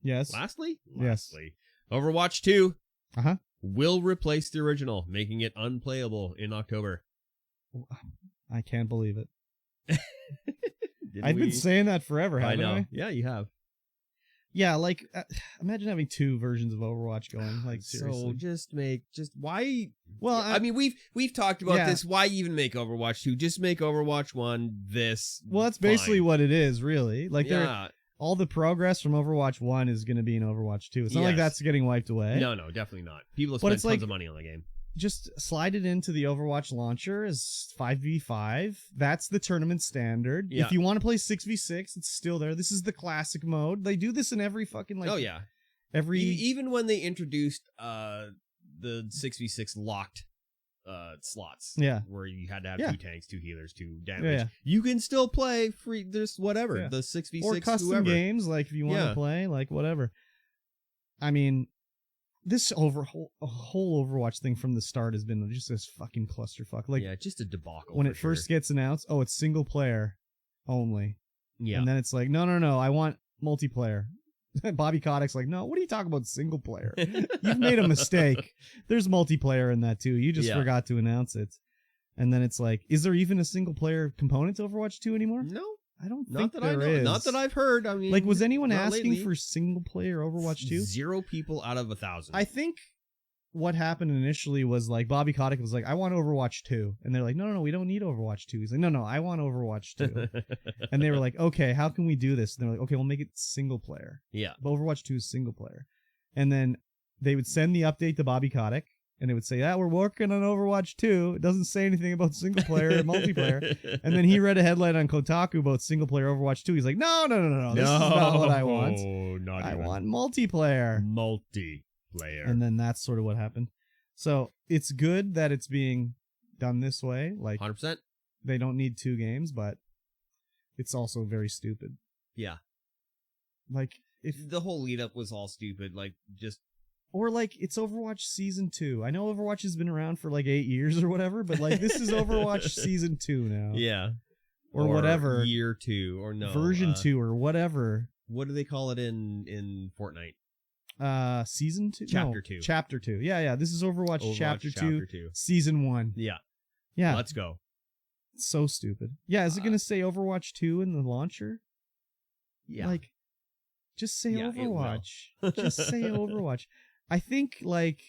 Yes. Lastly, Yes. Overwatch 2 Uh-huh. will replace the original, making it unplayable in October. I can't believe it. Didn't I've we? been saying that forever, I haven't know. I? Yeah, you have. Yeah, like, imagine having two versions of Overwatch going, like, seriously. So why? Well, I mean, we've talked about this. Why even make Overwatch 2? Just make Overwatch 1 this. Well, that's basically what it is, really. Like, yeah. all the progress from Overwatch 1 is going to be in Overwatch 2. It's not like that's getting wiped away. No, definitely not. People have spent tons of money on the game. Just slide it into the Overwatch launcher as 5v5. That's the tournament standard. Yeah. If you want to play 6v6, it's still there. This is the classic mode. They do this in every fucking, like... Oh, yeah. Even when they introduced the 6v6 locked slots. Yeah. Where you had to have 2 tanks, 2 healers, 2 damage. Yeah. You can still play free, there's whatever. Yeah. The 6v6, or custom whoever. games, like, if you want to play, like, whatever. I mean... This whole Overwatch thing from the start has been just this fucking clusterfuck. Like, yeah, just a debacle. When it first gets announced, it's single player only. Yeah. And then it's like, no, I want multiplayer. Bobby Kotick's like, no, what are you talking about single player? You've made a mistake. There's multiplayer in that too. You just forgot to announce it. And then it's like, is there even a single player component to Overwatch 2 anymore? No. I don't think there is. Not that I've heard. I mean, like, was anyone asking for single player Overwatch 2? 0 people out of 1,000. I think what happened initially was like Bobby Kotick was like, I want Overwatch 2. And they're like, no, we don't need Overwatch 2. He's like, no, I want Overwatch 2. And they were like, okay, how can we do this? And they're like, okay, we'll make it single player. Yeah. But Overwatch 2 is single player. And then they would send the update to Bobby Kotick. And it would say, we're working on Overwatch 2. It doesn't say anything about single player or multiplayer. And then he read a headline on Kotaku about single player Overwatch 2. He's like, no. This is not what I want. I want multiplayer. Multiplayer. And then that's sort of what happened. So it's good that it's being done this way. Like 100%. They don't need 2 games, but it's also very stupid. Yeah. Like, if the whole lead up was all stupid, like, just... Or, like, it's Overwatch Season 2. I know Overwatch has been around for, like, 8 years or whatever, but, like, this is Overwatch Season 2 now. Yeah. Or whatever. Year 2, or no. Version 2, or whatever. What do they call it in Fortnite? Season 2? Chapter 2. Chapter 2. Yeah. This is Overwatch Chapter 2, Season 1. Yeah. Yeah. Let's go. It's so stupid. Yeah, is it going to say Overwatch 2 in the launcher? Yeah. Like, just say Overwatch. Just say Overwatch. I think, like,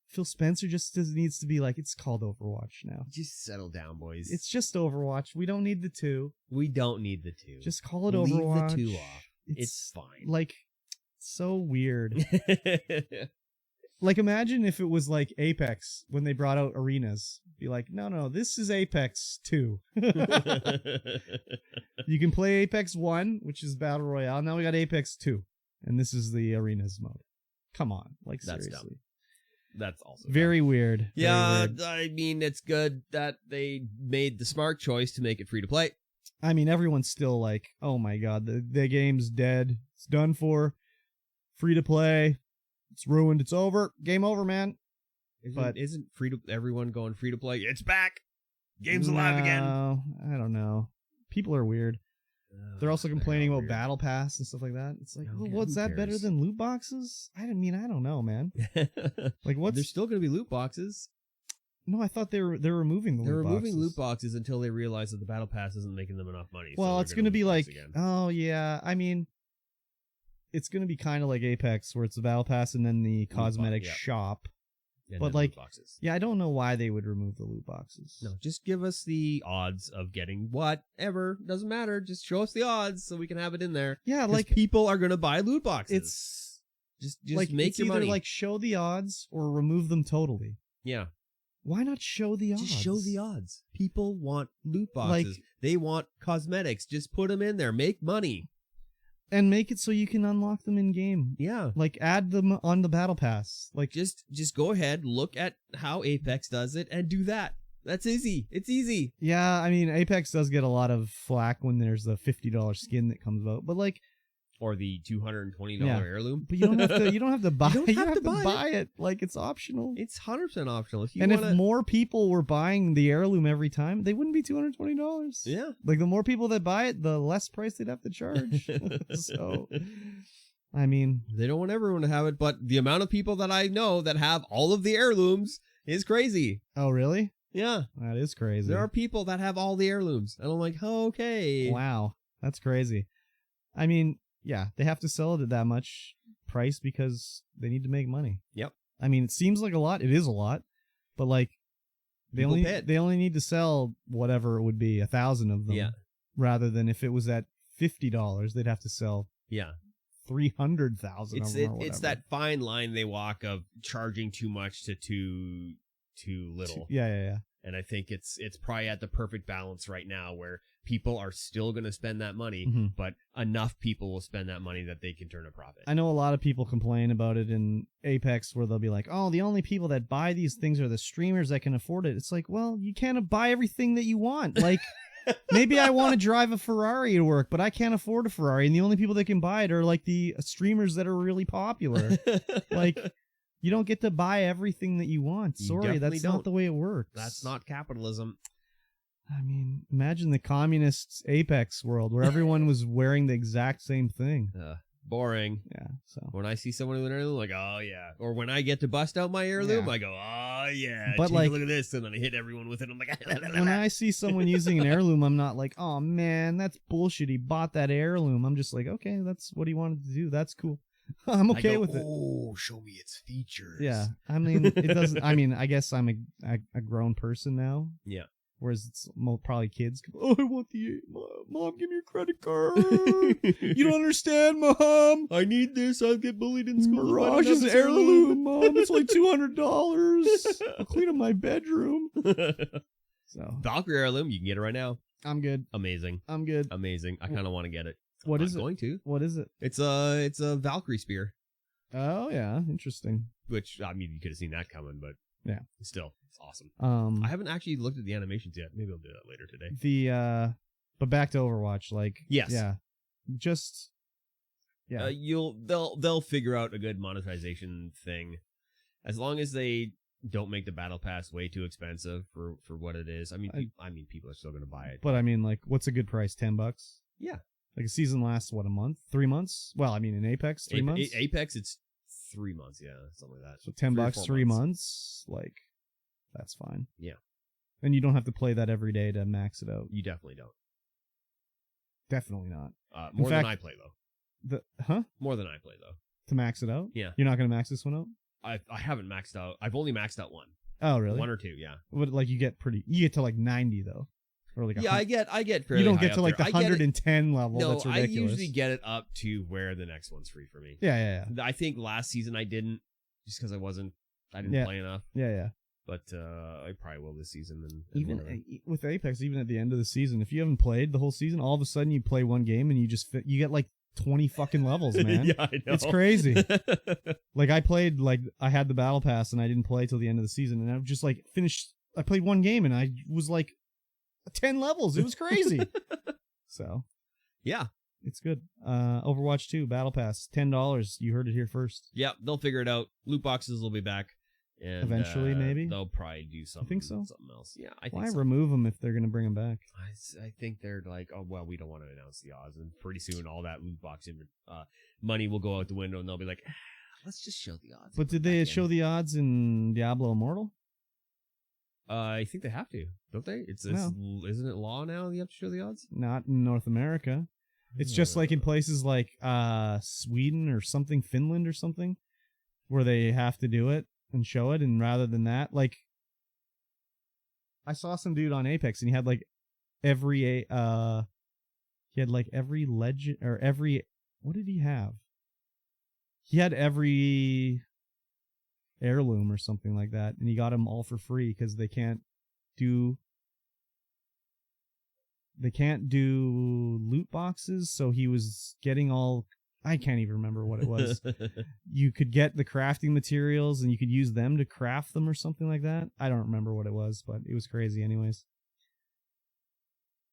Phil Spencer just needs to be like, it's called Overwatch now. Just settle down, boys. It's just Overwatch. We don't need the 2. We don't need the 2. Just call it Overwatch. Leave the 2 off. It's fine. Like, so weird. Like, imagine if it was like Apex when they brought out arenas. Be like, no, this is Apex 2. You can play Apex 1, which is Battle Royale. Now we got Apex 2. And this is the arenas mode. Come on. Like, that's seriously. Dumb. That's also very dumb. Weird. Yeah, very weird. I mean, it's good that they made the smart choice to make it free to play. I mean, everyone's still like, oh my god, the game's dead. It's done for. Free to play. It's ruined. It's over. Game over, man. Isn't everyone going free to play? It's back. Game's alive again. I don't know. People are weird. They're also complaining about Battle Pass and stuff like that. It's like, what's that better than loot boxes? I don't know, man. Like, what's... There's still going to be loot boxes. No, I thought they're removing the loot boxes. They're removing loot boxes until they realize that the Battle Pass isn't making them enough money. Well, it's going to be like, oh, yeah. I mean, it's going to be kind of like Apex, where it's the Battle Pass and then the cosmetic shop. And but like, I don't know why they would remove the loot boxes. No, just give us the odds of getting whatever. Doesn't matter. Just show us the odds so we can have it in there. Yeah, like people are gonna buy loot boxes. It's just like make your money. Like show the odds or remove them totally. Yeah. Why not show the odds? Just show the odds. People want loot boxes. Like, they want cosmetics. Just put them in there. Make money. And make it so you can unlock them in game. Yeah. Like, add them on the Battle Pass. Like, just go ahead, look at how Apex does it, and do that. That's easy. It's easy. Yeah, I mean, Apex does get a lot of flack when there's the $50 skin that comes out. But, like... Or the $220 heirloom. But you don't have to buy you don't have to buy it. Like, it's optional. It's 100% optional. If more people were buying the heirloom every time, they wouldn't be $220. Yeah. Like, the more people that buy it, the less price they'd have to charge. So, I mean, They don't want everyone to have it, but the amount of people that I know that have all of the heirlooms is crazy. oh really? Yeah. That is crazy. There are people that have all the heirlooms. And I'm like, oh, okay. Wow, that's crazy. I mean, yeah, they have to sell it at that much price because they need to make money. Yep. I mean, it seems like a lot. It is a lot, but like People pay it. they only need to sell whatever it would be, 1,000 of them. Yeah. Rather than if it was at $50, they'd have to sell Yeah. 300,000 of them. It's that fine line they walk of charging too much to too little. Yeah. And I think it's probably at the perfect balance right now where people are still going to spend that money, Mm-hmm. but enough people will spend that money that they can turn a profit. I know a lot of people complain about it in Apex where they'll be like, oh, the only people that buy these things are the streamers that can afford it. It's like, well, you can't buy everything that you want. Like, maybe I want to drive a Ferrari to work, but I can't afford a Ferrari. And the only people that can buy it are like the streamers that are really popular. Like, you don't get to buy everything that you want. You Sorry, definitely that's not don't. the way it works. That's not capitalism. I mean, imagine the communist Apex world where everyone was wearing the exact same thing. Boring. Yeah, so. When I see someone with an heirloom, like, oh yeah. Or when I get to bust out my heirloom, Yeah. I go, oh yeah. But Take like, a look at this, and then I hit everyone with it. I'm like, when I see someone using an heirloom, I'm not like, oh man, that's bullshit. He bought that heirloom. I'm just like, okay, that's what he wanted to do. That's cool. I'm okay with it. Oh, show me its features. Yeah, I mean, it doesn't. I mean, I guess I'm a grown person now. Yeah. Whereas it's probably kids. Oh, I want the mom. Give me your credit card. You don't understand, Mom. I need this. I'll get bullied in school. Mirage is an heirloom, Mom. It's like $200. I'll clean up my bedroom. So Valkyrie heirloom, you can get it right now. I'm good. Amazing. I'm good. Amazing. I kind of want to get it. What I'm is not it? going to. What is it? It's a Valkyrie spear, Oh yeah, interesting. which I mean you could have seen that coming, but Yeah. still, it's awesome. I I haven't actually looked at the animations yet. Maybe I'll do that later today. but back to Overwatch, like Yes. yeah, just yeah. They'll figure out a good monetization thing, as long as they don't make the battle pass way too expensive for what it is. I mean, people are still going to buy it. But I mean, like, what's a good price? $10? Yeah. Like a season lasts what, a month? 3 months? Well, I mean, in Apex, 3 months. Apex, it's 3 months. Yeah, something like that. So 3 or $10, 4 3 months. Like, that's fine. Yeah. And you don't have to play that every day to max it out. You definitely don't. Definitely not. More fact- than I play though. More than I play though. To max it out? Yeah. You're not gonna max this one out? I haven't maxed out. I've only maxed out one. Oh, really? 1 or 2. Yeah. But like you get to like 90 though, or like Yeah, I get fairly you don't high get up to like there. the 110 level. No, That's ridiculous. I usually get it up to where the next one's free for me. Yeah. I think last season I didn't, just because I didn't Yeah. play enough. Yeah. But I probably will this season. And Even whatever. with Apex, even at the end of the season, if you haven't played the whole season, all of a sudden you play one game and you get like 20 fucking levels, man. Yeah, I know. It's crazy. Like I had the battle pass and I didn't play till the end of the season, and I just like I played one game and I was like 10 levels. It was crazy. So yeah. it's good. Overwatch 2 battle pass, $10. You heard it here first. Yeah, they'll figure it out. Loot boxes will be back. And, Eventually, maybe? they'll probably do something. think so? Something else. Yeah, I think Why so. remove them if they're going to bring them back? I think they're like, oh well, we don't want to announce the odds, and pretty soon all that loot box money will go out the window, and they'll be like, let's just show the odds. But did they show the odds in Diablo Immortal? I think they have to, don't they? No. Isn't it law now? You have to show the odds. Not in North America. It's just like in places like Sweden or something, Finland or something, where they have to do it and show it. And rather than that, like, I saw some dude on Apex and he had like every legend or every, what did he have? He had every heirloom or something like that, and he got them all for free because they can't do loot boxes, so he was getting all, I can't even remember what it was. You could get the crafting materials and you could use them to craft them or something like that. I don't remember what it was, but it was crazy anyways.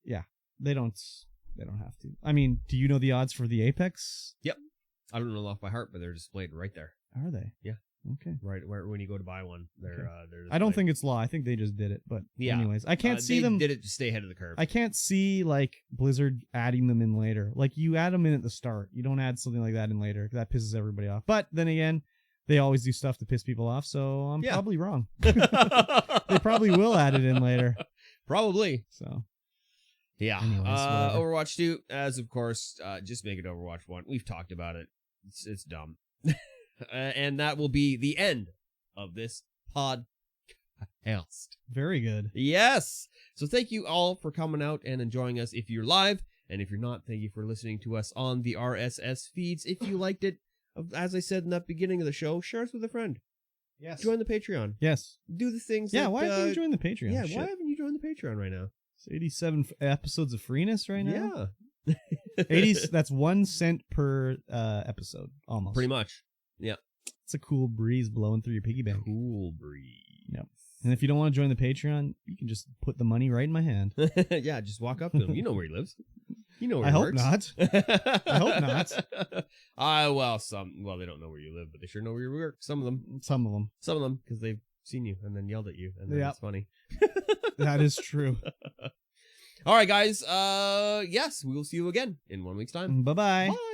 Yeah, they don't have to. I mean, do you know the odds for the Apex? Yep. I don't know off by heart, but they're displayed right there. Are they? Yeah. Okay. Right, where when you go to buy one, they're I don't think it's law. I think they just did it. But anyways, I can't see them. Did it to stay ahead of the curve. I can't see like Blizzard adding them in later. Like you add them in at the start. You don't add something like that in later. That pisses everybody off. But then again, they always do stuff to piss people off. So I'm probably wrong. They probably will add it in later. Probably. So. Yeah. Anyways, Overwatch 2, as of course, just make it Overwatch 1. We've talked about it. It's dumb. And that will be the end of this podcast. Very good. Yes. So thank you all for coming out and enjoying us if you're live. And if you're not, thank you for listening to us on the RSS feeds. If you liked it, as I said in the beginning of the show, share us with a friend. Yes. Join the Patreon. Yes. Do the things why haven't you joined the Patreon? Yeah, why haven't you joined the Patreon right now? It's 87 episodes of freeness right now. Yeah. 80. That's 1 cent per episode, almost. Pretty much. Yeah. It's a cool breeze blowing through your piggy bank. Cool breeze. Yep. And if you don't want to join the Patreon, you can just put the money right in my hand. Yeah, just walk up to him. You know where he lives. You know where he works. Not. I hope not. Well, they don't know where you live, but they sure know where you work. Some of them, because they've seen you and then yelled at you, and then it's funny. That is true. All right, guys. Yes, we will see you again in 1 week's time. Bye-bye. Bye.